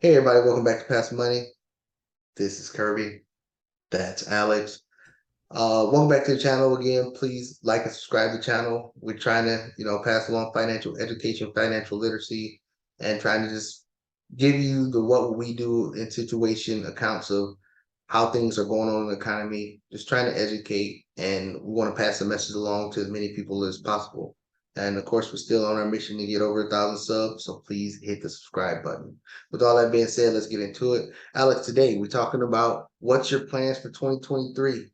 Hey everybody, welcome back to Pass Money. This is Kirby. That's Alex. Welcome back to the channel again. Please like and subscribe to the channel. We're trying to, pass along financial education, financial literacy, and trying to just give you the what we do in situation accounts of how things are going on in the economy. Just trying to educate, and we want to pass the message along to as many people as possible. And of course, we're still on our mission to get over 1,000 subs, so please hit the subscribe button. With all that being said, let's get into it. Alex, today we're talking about what's your plans for 2023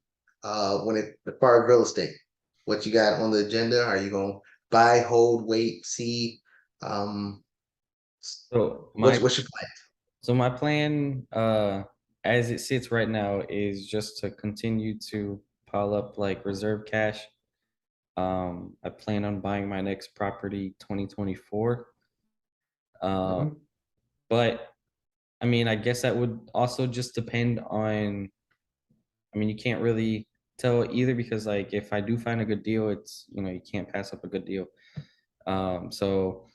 when it as far as real estate. What you got on the agenda? Are you gonna buy, hold, wait, see? Um, So what's my what's your plan? so my plan as it sits right now is just to continue to pile up like reserve cash. I plan on buying my next property 2024. Uh Mhm. but I mean I guess that would also just depend on you can't really tell either because like if I do find a good deal, it's you can't pass up a good deal. So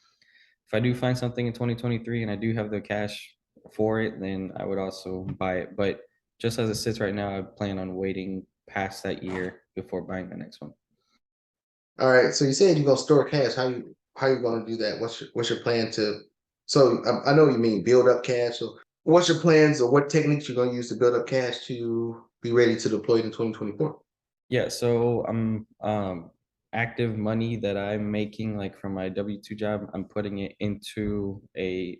if I do find something in 2023 and I do have the cash for it, then I would also buy it. But just as it sits right now, I plan on waiting past that year before buying the next one. All right. So you said you're gonna store cash. How you gonna do that? What's your plan to? So I know you mean build up cash. So what's your plans or what techniques you're gonna use to build up cash to be ready to deploy it in 2024? Yeah, so I'm active money that I'm making like from my W-2 job, I'm putting it into the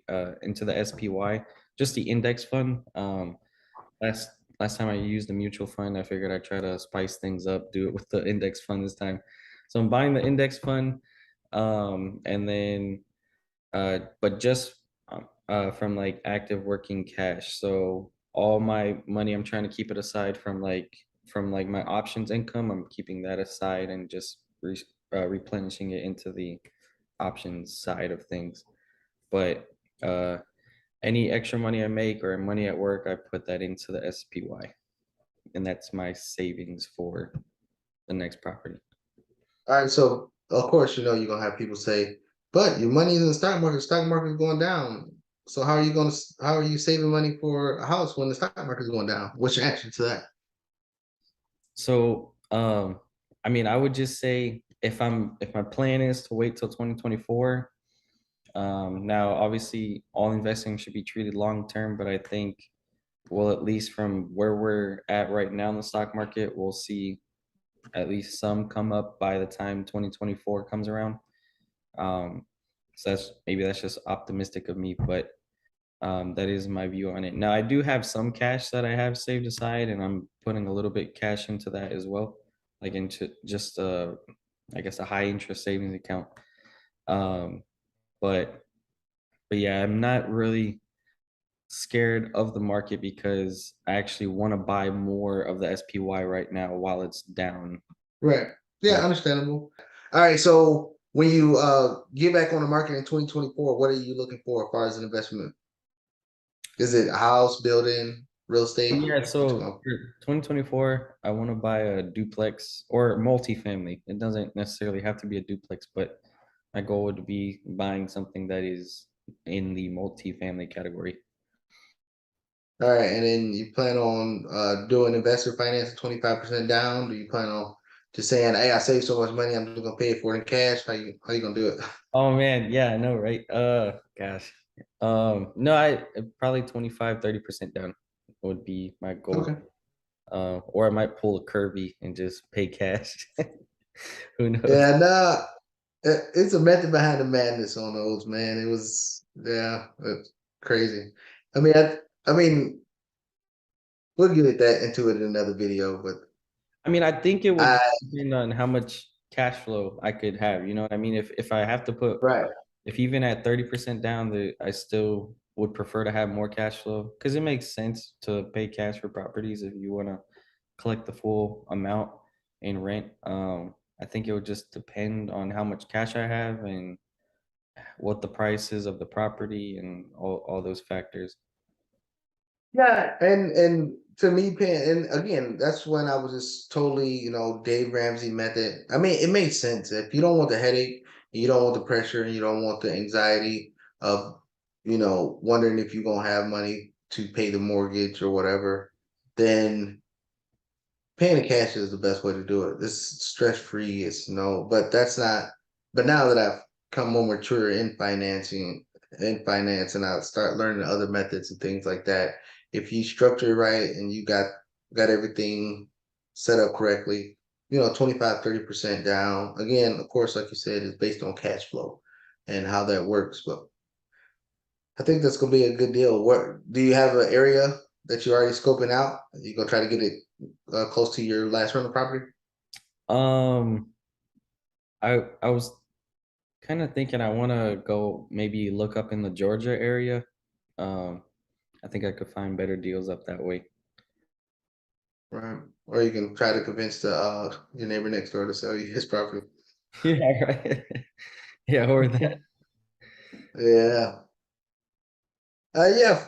SPY, just the index fund. Last last time I used the mutual fund, I figured I'd try to spice things up, do it with the index fund this time. So I'm buying the index fund, and then but just from like active working cash. So all my money, I'm trying to keep it aside from like my options income. I'm keeping that aside and just replenishing it into the options side of things. But uh, any extra money I make or money at work, I put that into the SPY, and that's my savings for the next property. All right. So of course, you're gonna have people say, but your money is in the stock market. The stock market is going down. So how are you saving money for a house when the stock market is going down? What's your answer to that? So, I would just say if my plan is to wait till 2024, now obviously all investing should be treated long term, but I think well, at least from where we're at right now in the stock market, we'll see at least some come up by the time 2024 comes around. Um, so that's just optimistic of me, but that is my view on it. Now, I do have some cash that I have saved aside, and I'm putting a little bit cash into that as well, like into just I guess a high interest savings account. Um, but yeah, I'm not really scared of the market because I actually want to buy more of the SPY right now while it's down. Right. Yeah, Uh, understandable. All right. So when you get back on the market in 2024, what are you looking for as far as an investment? Is it a house, building, real estate? yeah, What you so going? for 2024, I want to buy a duplex or multifamily. It doesn't necessarily have to be a duplex, but my goal would be buying something that is in the multifamily category. All right, and then you plan on doing investor finance at 25% down? Do you plan on just saying, "Hey, I saved so much money, I'm just gonna pay it for it in cash"? How you gonna do it? Oh man, yeah, I know, right? Gosh. No, I probably 25-30% down would be my goal. Okay. Or I might pull a Kirby and just pay cash. Who knows? Yeah, nah, it's a method behind the madness on those, man. It was, yeah, it's crazy. I mean, I mean, we'll get that into it in another video, but I think it would I just depend on how much cash flow I could have. You know what I mean? If I have to put, right. if even at 30% down, I still would prefer to have more cash flow because it makes sense to pay cash for properties if you want to collect the full amount in rent. I think it would just depend on how much cash I have and what the price is of the property and all those factors. Yeah, and to me, and again, that's when I was just totally, Dave Ramsey method. I mean, it made sense. If you don't want the headache, you don't want the pressure, and you don't want the anxiety of wondering if you're gonna have money to pay the mortgage or whatever, then paying in cash is the best way to do it. It's stress free. It's no, but that's not. But now that I've come more mature in finance, and I start learning other methods and things like that. If you structure it right and you got everything set up correctly, 25-30% down. Again, of course, like you said, is based on cash flow and how that works. But I think that's gonna be a good deal. What do you have an area that you're already scoping out? You gonna try to get it close to your last rental property? Um, I was kind of thinking I want to go maybe look up in the Georgia area. Um, I think I could find better deals up that way. Right. Or you can try to convince the your neighbor next door to sell you his property. Yeah, right. Yeah, or that. Yeah. Yeah.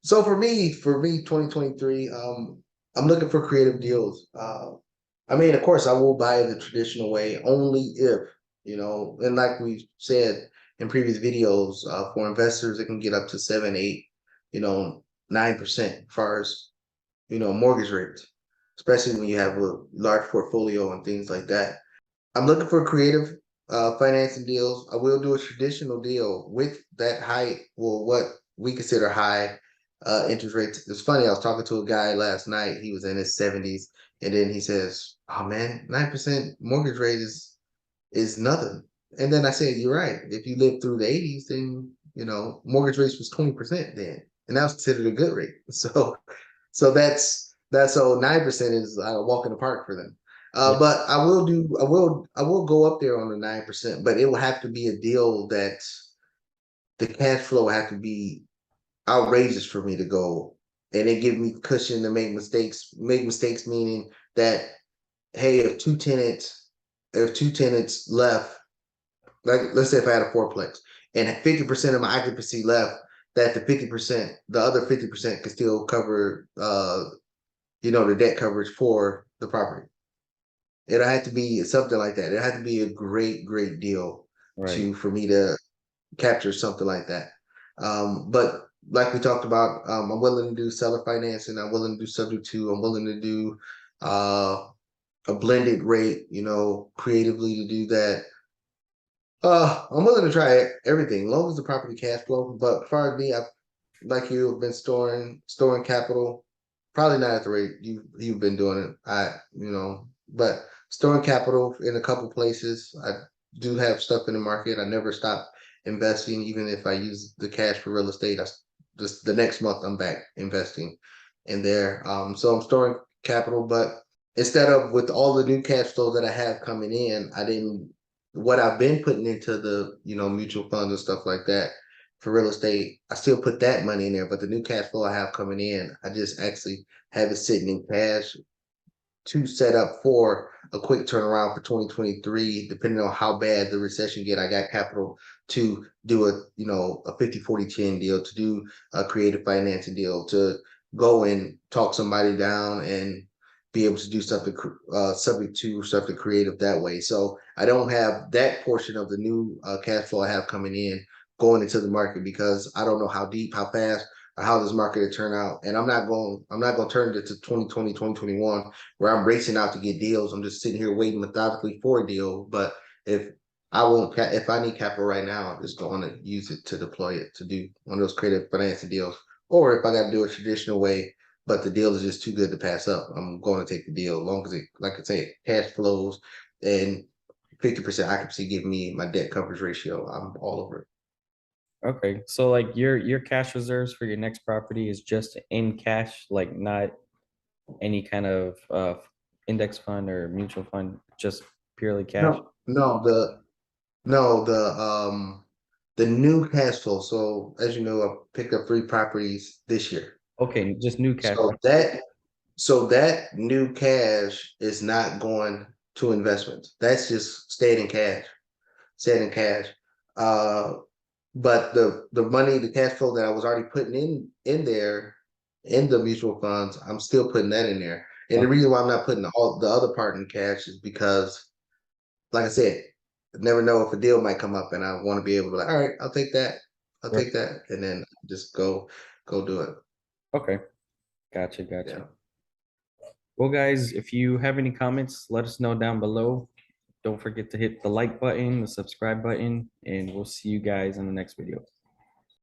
So for me, 2023, I'm looking for creative deals. I mean, of course, I will buy the traditional way only if, and like we said in previous videos, for investors, it can get up to 7, 8, 9% as far as, mortgage rates, especially when you have a large portfolio and things like that. I'm looking for creative financing deals. I will do a traditional deal with that high, well, what we consider high interest rates. It's funny, I was talking to a guy last night. He was in his 70s, and then he says, "Oh man, 9% mortgage rate is nothing." And then I said, "You're right. If you lived through the 80s, then mortgage rates was 20% then, and that was considered a good rate." So that's so 9% is a walk in the park for them. Yeah, But I will go up there on the 9%, but it will have to be a deal that the cash flow have to be outrageous for me to go, and it give me cushion to make mistakes. Make mistakes meaning that, hey, if two tenants left, like let's say if I had a fourplex and 50% of my occupancy left, that the other 50% could still cover the debt coverage for the property. It had to be something like that. It had to be a great, great deal right. to for me to capture something like that. But like we talked about, I'm willing to do seller financing. I'm willing to do subject to. I'm willing to do a blended rate. Creatively to do that. I'm willing to try everything, as long as the property cash flow. But as far as me, I like you have been storing capital, probably not at the rate you've been doing it. But storing capital in a couple places. I do have stuff in the market. I never stop investing, even if I use the cash for real estate. Just the next month I'm back investing in there. So I'm storing capital, but instead of with all the new cash flow that I have coming in, I didn't what I've been putting into the mutual funds and stuff like that for real estate, I still put that money in there, but the new cash flow I have coming in, I just actually have it sitting in cash to set up for a quick turnaround for 2023, depending on how bad the recession get. I got capital to do a 50-40-10 deal, to do a creative financing deal, to go and talk somebody down and be able to do something subject to something creative that way. So I don't have that portion of the new cash flow I have coming in going into the market, because I don't know how deep, how fast, or how this market will turn out. And I'm not going to turn it to 2020, 2021 where I'm racing out to get deals. I'm just sitting here waiting methodically for a deal. But if if I need capital right now, I'm just going to use it to deploy it to do one of those creative financing deals. Or if I got to do a traditional way, but the deal is just too good to pass up, I'm going to take the deal. As long as it, like I say, cash flows and 50% occupancy give me my debt coverage ratio, I'm all over it. Okay. So like your cash reserves for your next property is just in cash, like not any kind of index fund or mutual fund, just purely cash. No, no, the new cash flow. So as you know, I picked up 3 properties this year. Okay, just new cash. So that new cash is not going to investments. That's just staying in cash, staying in cash. Uh, but the money, the cash flow that I was already putting in there in the mutual funds, I'm still putting that in there. And the Okay. reason why I'm not putting all the other part in cash is because, like I said, I never know if a deal might come up, and I want to be able to be like, all right, I'll take that. I'll Right. take that and then just go do it. Okay. Gotcha. Gotcha. Yeah. Well, guys, if you have any comments, let us know down below. Don't forget to hit the like button, the subscribe button, and we'll see you guys in the next video.